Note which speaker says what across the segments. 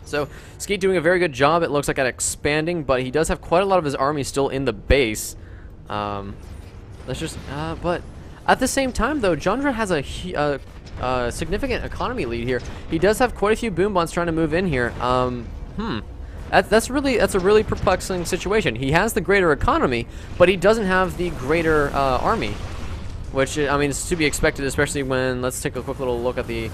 Speaker 1: So Ski doing a very good job, it looks like, at expanding, but he does have quite a lot of his army still in the base. Let's just, but at the same time, though, J0ndra has a significant economy lead here. He does have quite a few boom bots trying to move in here. That's a really perplexing situation. He has the greater economy, but he doesn't have the greater army, which, I mean, is to be expected, especially when, let's take a quick little look at the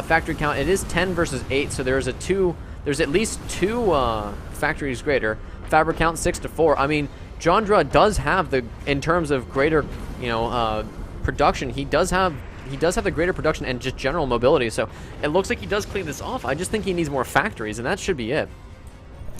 Speaker 1: factory count. It is 10 versus 8, so there's at least 2 factories greater. Fabric count 6 to 4. I mean, J0ndra does have in terms of greater, production, he does have the greater production and just general mobility. So it looks like he does clean this off. I just think he needs more factories, and that should be it.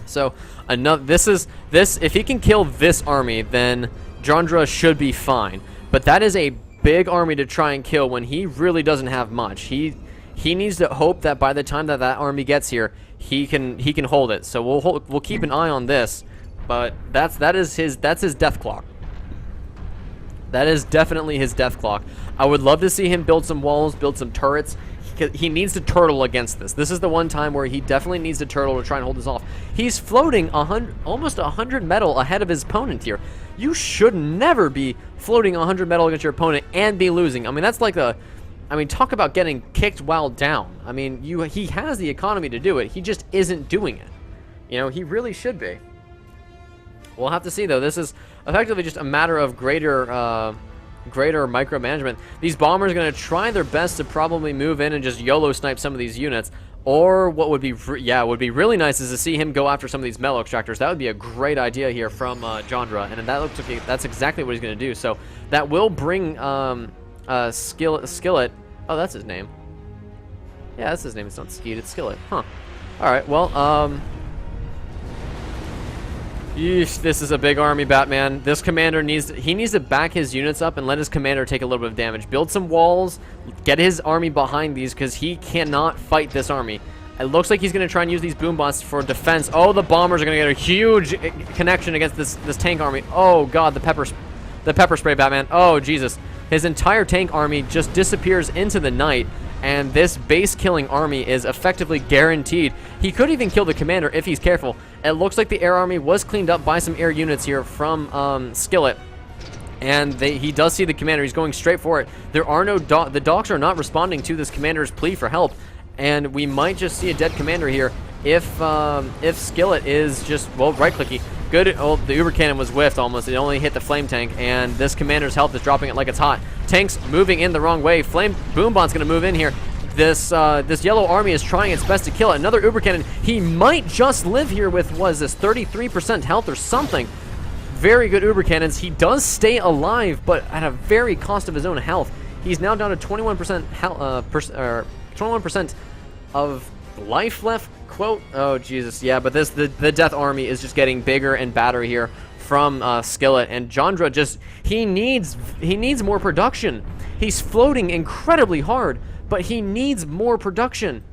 Speaker 1: So if he can kill this army, then J0ndra should be fine. But that is a big army to try and kill when he really doesn't have much. He needs to hope that by the time that army gets here, he can hold it. So we'll keep an eye on this. But that is his death clock. That is definitely his death clock. I would love to see him build some walls, build some turrets. He needs to turtle against this. This is the one time where he definitely needs to turtle to try and hold this off. He's floating almost 100 metal ahead of his opponent here. You should never be floating 100 metal against your opponent and be losing. I mean, that's like talk about getting kicked while down. I mean, he has the economy to do it. He just isn't doing it. He really should be. We'll have to see, though. This is effectively just a matter of greater micromanagement. These bombers are going to try their best to probably move in and just YOLO snipe some of these units. Or what would be really nice is to see him go after some of these metal extractors. That would be a great idea here from J0ndra, and that looks like that's exactly what he's going to do. So that will bring Skillet. Oh, that's his name. Yeah, that's his name. It's not Skeet, it's Skillet. Huh. All right. Well, Yeesh, this is a big army, Batman. This commander needs to back his units up and let his commander take a little bit of damage. Build some walls, get his army behind these, because he cannot fight this army. It looks like he's going to try and use these boom bots for defense. Oh, the bombers are going to get a huge connection against this tank army. Oh god, the pepper spray, Batman. Oh Jesus, his entire tank army just disappears into the night. And this base killing army is effectively guaranteed. He could even kill the commander if he's careful. It looks like the air army was cleaned up by some air units here from Skillet. And he does see the commander. He's going straight for it. There are no the dogs are not responding to this commander's plea for help. And we might just see a dead commander here if Skillet is just, well, right-clicky. Good. Oh, the Uber Cannon was whiffed almost. It only hit the flame tank, and this commander's health is dropping it like it's hot. Tank's moving in the wrong way. Flame Boombot's going to move in here. This yellow army is trying its best to kill it. Another Uber Cannon. He might just live here with, what is this, 33% health or something. Very good Uber Cannons. He does stay alive, but at a very cost of his own health. He's now down to 21% 21% of life left, quote. Oh Jesus, yeah, but the death army is just getting bigger and badder here from Skillet, and J0ndra just he needs more production. He's floating incredibly hard, but he needs more production.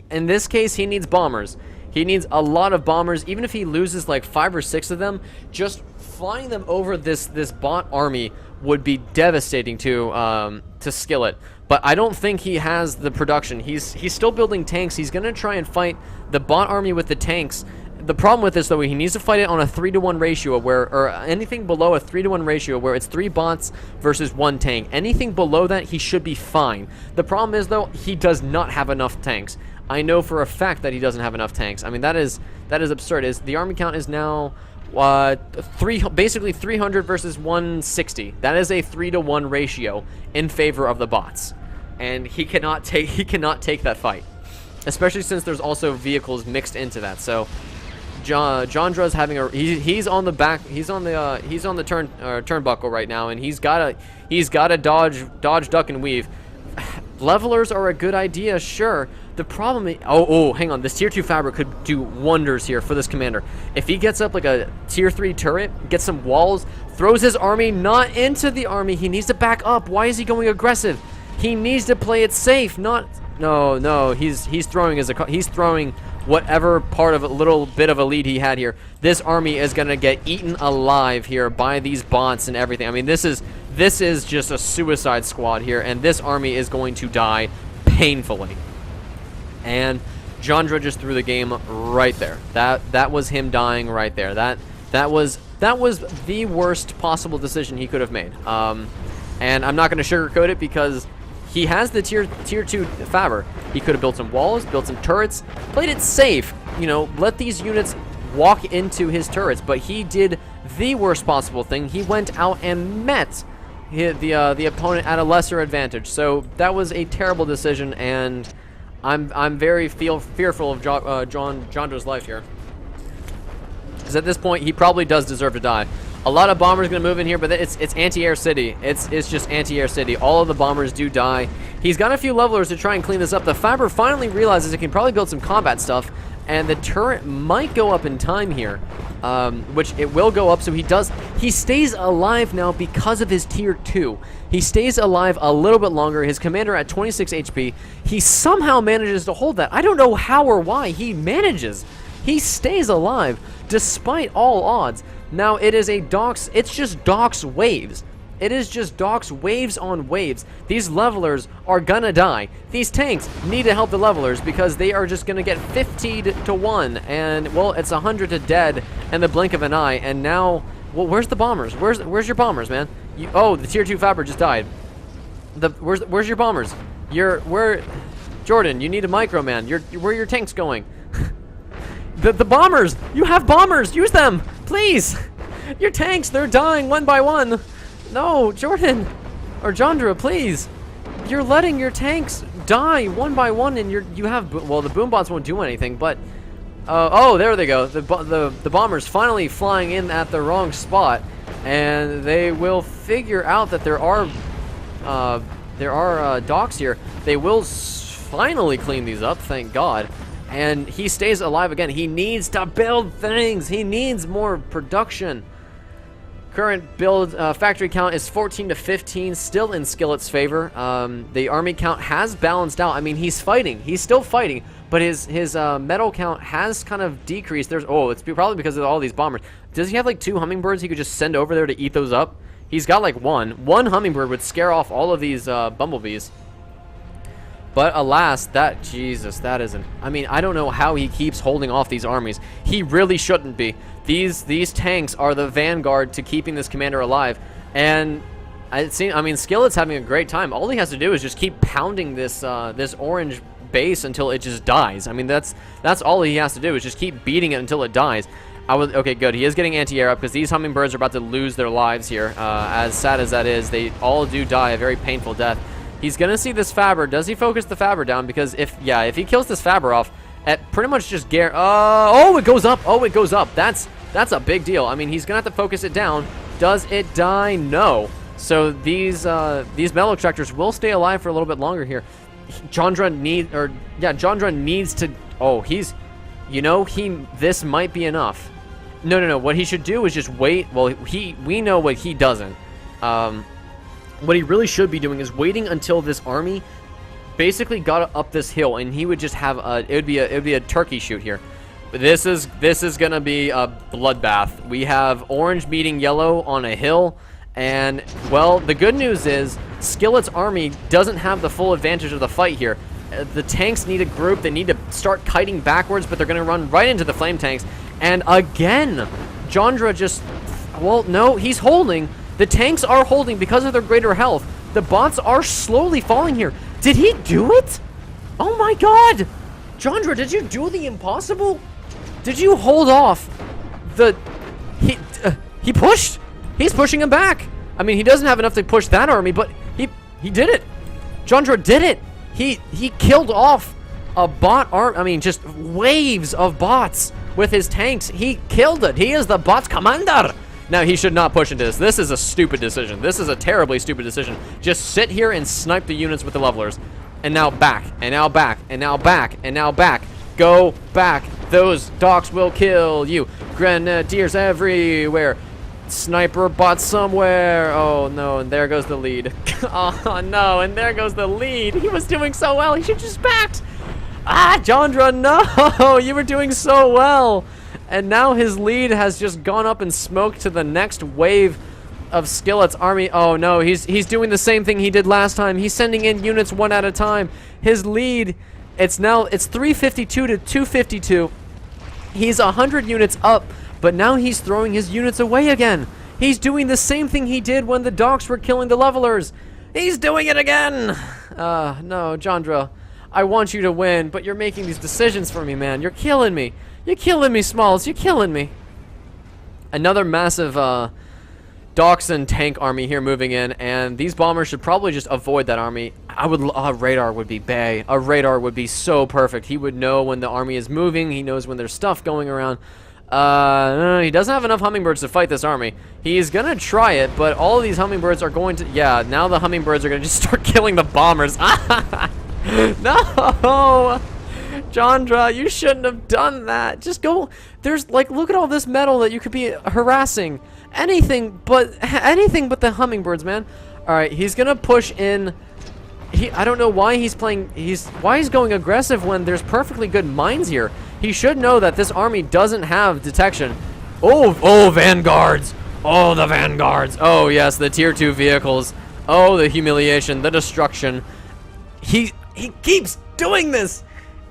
Speaker 1: In this case, he needs bombers. He needs a lot of bombers. Even if he loses like 5 or 6 of them, just flying them over this bot army would be devastating to Skillet. But I don't think he has the production. He's still building tanks. He's going to try and fight the bot army with the tanks. The problem with this, though, he needs to fight it on a 3-to-1 ratio, or anything below a 3-to-1 ratio, where it's 3 bots versus 1 tank. Anything below that, he should be fine. The problem is, though, he does not have enough tanks. I know for a fact that he doesn't have enough tanks. I mean, that is absurd. The army count is now basically 300 versus 160. That is a 3-to-1 ratio in favor of the bots, and he cannot take that fight, especially since there's also vehicles mixed into that. So J0ndra is having he's on the turnbuckle right now, and he's got to dodge, duck, and weave. Levelers are a good idea, sure. The problem is, hang on, this tier 2 fabric could do wonders here for this commander. If he gets up like a tier 3 turret, gets some walls, throws his army not into the army, he needs to back up. Why is he going aggressive? He needs to play it safe, not he's throwing whatever part of a little bit of a lead he had here. This army is going to get eaten alive here by these bots and everything. I mean, this is just a suicide squad here, and this army is going to die painfully. And J0ndra just threw the game right there. That was him dying right there. That was the worst possible decision he could have made. And I'm not going to sugarcoat it because he has the tier 2 Faber. He could have built some walls, built some turrets, played it safe. You know, let these units walk into his turrets. But he did the worst possible thing. He went out and met the opponent at a lesser advantage. So that was a terrible decision, and I'm very fearful of J0ndra's life here. Because at this point, he probably does deserve to die. A lot of bombers going to move in here, but it's anti-air city. It's just anti-air city. All of the bombers do die. He's got a few levelers to try and clean this up. The Faber finally realizes it can probably build some combat stuff, and the turret might go up in time here, which it will go up. So he stays alive now because of his tier 2. He stays alive a little bit longer. His commander at 26 HP. He somehow manages to hold that. I don't know how or why he manages. He stays alive despite all odds. Now it is it's just Doc's waves. It is just Doc's waves on waves. These levelers are gonna die. These tanks need to help the levelers because they are just gonna get 50 to 1, and well, it's 100 to dead in the blink of an eye. And now, well, where's the bombers? Where's your bombers, man? Oh, the tier 2 Faber just died. Where's your bombers? Where, Jordan? You need a micro, man. Where are your tanks going? The bombers! You have bombers! Use them! Please! Your tanks, they're dying one by one! No, Jordan! Or J0ndra, please! You're letting your tanks die one by one, and you have... Well, the boom bots won't do anything, but... oh, there they go. The bombers finally flying in at the wrong spot, and they will figure out that there are docks here. They will finally clean these up, thank God. And he stays alive again. He needs to build things. He needs more production. Current build factory count is 14 to 15, still in Skillet's favor. The army count has balanced out. I mean, he's fighting. He's still fighting, but his metal count has kind of decreased. It's probably because of all these bombers. Does he have like 2 hummingbirds he could just send over there to eat those up? He's got like one. One hummingbird would scare off all of these bumblebees. But alas, that isn't... I mean, I don't know how he keeps holding off these armies. He really shouldn't be. These tanks are the vanguard to keeping this commander alive. And I mean, Skillet's having a great time. All he has to do is just keep pounding this orange base until it just dies. I mean, that's all he has to do is just keep beating it until it dies. Okay, good. He is getting anti-air up because these hummingbirds are about to lose their lives here. As sad as that is, they all do die a very painful death. He's gonna see this Faber. Does he focus the Faber down? Because if he kills this Faber off, at pretty much just oh, it goes up. Oh, it goes up. That's a big deal. I mean, he's gonna have to focus it down. Does it die? No. So these metal extractors will stay alive for a little bit longer here. J0ndra needs to. Oh, this might be enough. No. What he should do is just wait. Well, we know what he doesn't. What he really should be doing is waiting until this army basically got up this hill, and he would just have it would be a turkey shoot here. But this is gonna be a bloodbath. We have orange meeting yellow on a hill, and well, the good news is Skillet's army doesn't have the full advantage of the fight here. The tanks need a group. They need to start kiting backwards, but they're gonna run right into the flame tanks. And again, J0ndra just, well, no, he's holding. The tanks are holding because of their greater health. The bots are slowly falling here. Did he do it? Oh my god! J0ndra, did you do the impossible? Did you hold off he pushed? He's pushing him back. I mean, he doesn't have enough to push that army, but he did it. J0ndra did it. He killed off a bot arm. I mean, just waves of bots with his tanks. He killed it. He is the bots commander. Now, he should not push into this. This is a stupid decision. This is a terribly stupid decision. Just sit here and snipe the units with the levelers. And now back, and now back, and now back, and now back. Go back. Those docks will kill you. Grenadiers everywhere. Sniper bot somewhere. Oh, no, and there goes the lead. Oh, no, and there goes the lead. He was doing so well. He should just backed. Ah, J0ndra, no. You were doing so well. And now his lead has just gone up in smoke to the next wave of Skillet's army. Oh no, he's doing the same thing he did last time. He's sending in units one at a time. His lead It's 352 to 252. He's 100 units up, but now he's throwing his units away again. He's doing the same thing he did when the docks were killing the levelers. He's doing it again. No, J0ndra, I want you to win, but you're making these decisions for me, man. You're killing me. You're killing me, Smalls. You're killing me. Another massive docks and tank army here moving in, and these bombers should probably just avoid that army. A radar would be bae. A radar would be so perfect. He would know when the army is moving. He knows when there's stuff going around. He doesn't have enough hummingbirds to fight this army. He's gonna try it, but all of these hummingbirds are going to... Yeah, now the hummingbirds are gonna just start killing the bombers. No! J0ndra, you shouldn't have done that. Just go... There's, like, look at all this metal that you could be harassing. Anything but the hummingbirds, man. Alright, he's gonna push in... I don't know why he's playing... Why he's going aggressive when there's perfectly good mines here. He should know that this army doesn't have detection. Oh, vanguards. Oh, the vanguards. Oh, yes, the tier 2 vehicles. Oh, the humiliation, the destruction. He keeps doing this.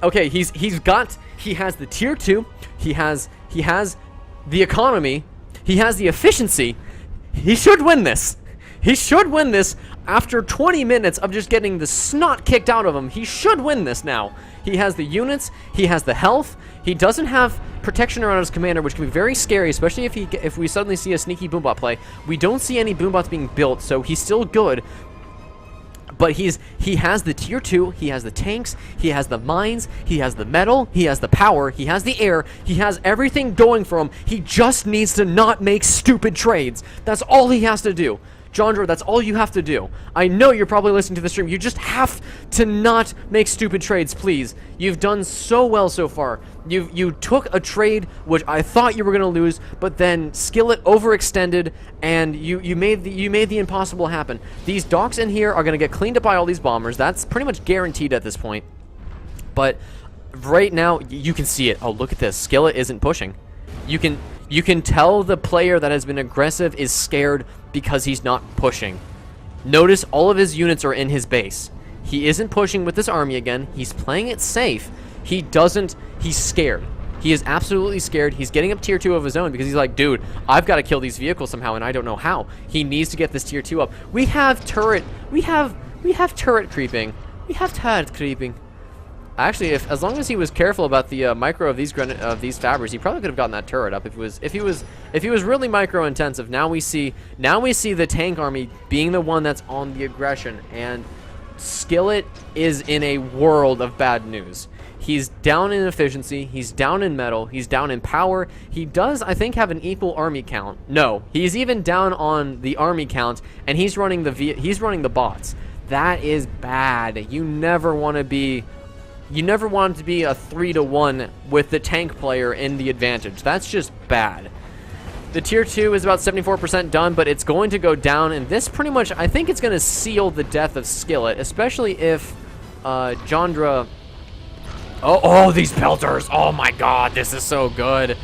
Speaker 1: Okay, he has the tier 2. He has the economy. He has the efficiency. He should win this. He should win this after 20 minutes of just getting the snot kicked out of him. He should win this now. He has the units. He has the health. He doesn't have protection around his commander, which can be very scary, especially if we suddenly see a sneaky boombot play. We don't see any boombots being built, so he's still good. But he has the tier 2, he has the tanks, he has the mines, he has the metal, he has the power, he has the air, he has everything going for him. He just needs to not make stupid trades. That's all he has to do. J0ndra, that's all you have to do. I know you're probably listening to the stream. You just have to not make stupid trades, please. You've done so well so far. You took a trade which I thought you were gonna lose, but then Skillet overextended, and you made the impossible happen. These docks in here are gonna get cleaned up by all these bombers. That's pretty much guaranteed at this point. But right now, you can see it. Oh, look at this. Skillet isn't pushing. You can tell the player that has been aggressive is scared because he's not pushing. Notice all of his units are in his base. He isn't pushing with this army again. He's playing it safe. He's scared. He is absolutely scared. He's getting up tier 2 of his own because he's like, dude, I've got to kill these vehicles somehow, and I don't know how. He needs to get this tier 2 up. We have turret creeping. Actually, as long as he was careful about the micro of these fabbers, he probably could have gotten that turret up if he was really micro intensive. Now we see the tank army being the one that's on the aggression, and Skillet is in a world of bad news. He's down in efficiency, he's down in metal, he's down in power. He does, I think, have an equal army count. No, he's even down on the army count, and he's running the bots. That is bad. You never want to be a 3-to-1 with the tank player in the advantage. That's just bad. The tier 2 is about 74% done, but it's going to go down, and this pretty much, I think it's going to seal the death of Skillet, especially if J0ndra... Oh, these pelters! Oh my god, this is so good.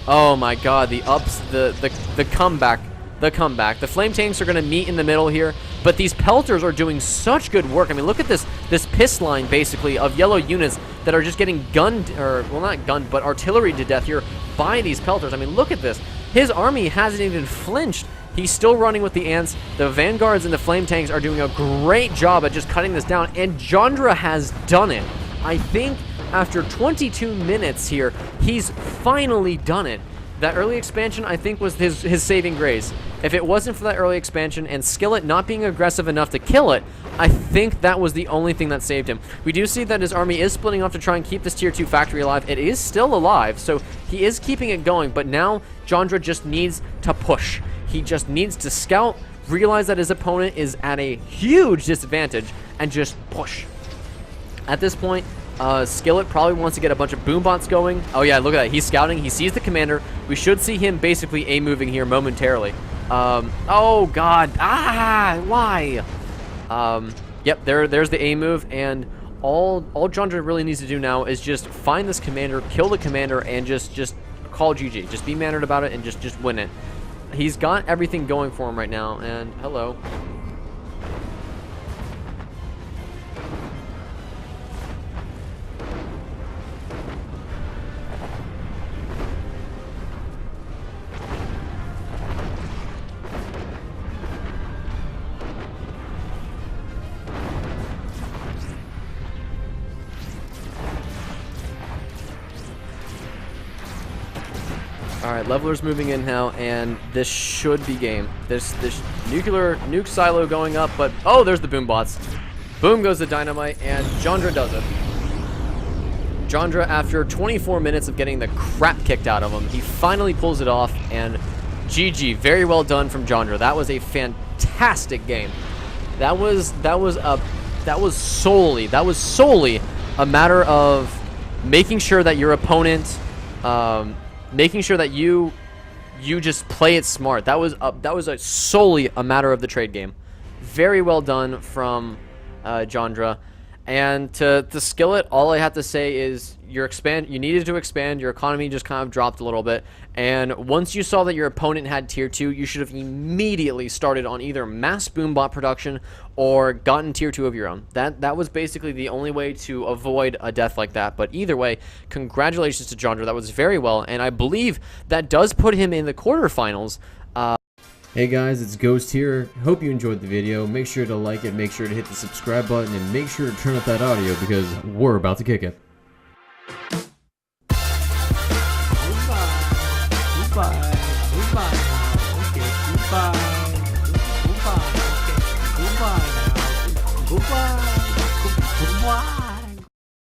Speaker 1: Oh my god, the ups, the comeback. The flame tanks are going to meet in the middle here, but these pelters are doing such good work. I mean, look at this piss line, basically, of yellow units that are just getting gunned, or, well, not gunned, but artillery to death here by these pelters. I mean, look at this. His army hasn't even flinched. He's still running with the ants. The vanguards and the flame tanks are doing a great job at just cutting this down, and J0ndra has done it. I think after 22 minutes here, he's finally done it. That early expansion, I think, was his saving grace. If it wasn't for that early expansion and Skillet not being aggressive enough to kill it, I think that was the only thing that saved him. We do see that his army is splitting off to try and keep this tier 2 factory alive. It is still alive, so he is keeping it going, but now J0ndra just needs to push. He just needs to scout, realize that his opponent is at a huge disadvantage, and just push. At this point, Skillet probably wants to get a bunch of boombots going. Oh yeah, look at that. He's scouting. He sees the commander. We should see him basically A-moving here momentarily. Oh god. Why? Yep, there's the A-move, and all J0ndra really needs to do now is just find this commander, kill the commander, and just call GG. Just be mannered about it and just win it. He's got everything going for him right now, and hello. Alright, Leveler's moving in now, and this should be game. This nuclear nuke silo going up, but oh, there's the boom bots. Boom goes the dynamite, and J0ndra does it. J0ndra, after 24 minutes of getting the crap kicked out of him, he finally pulls it off, and GG, very well done from J0ndra. That was a fantastic game. That was solely a matter of making sure that your opponent, making sure that you just play it smart. That was solely a matter of the trade game. Very well done from J0ndra. And to skill it, all I have to say is you needed to expand. Your economy just kind of dropped a little bit. And once you saw that your opponent had tier 2, you should have immediately started on either mass boombot production or gotten tier 2 of your own. That was basically the only way to avoid a death like that. But either way, congratulations to J0ndra. That was very well. And I believe that does put him in the quarterfinals.
Speaker 2: Hey guys, it's Ghost here. Hope you enjoyed the video. Make sure to like it, make sure to hit the subscribe button, and make sure to turn up that audio because we're about to kick it.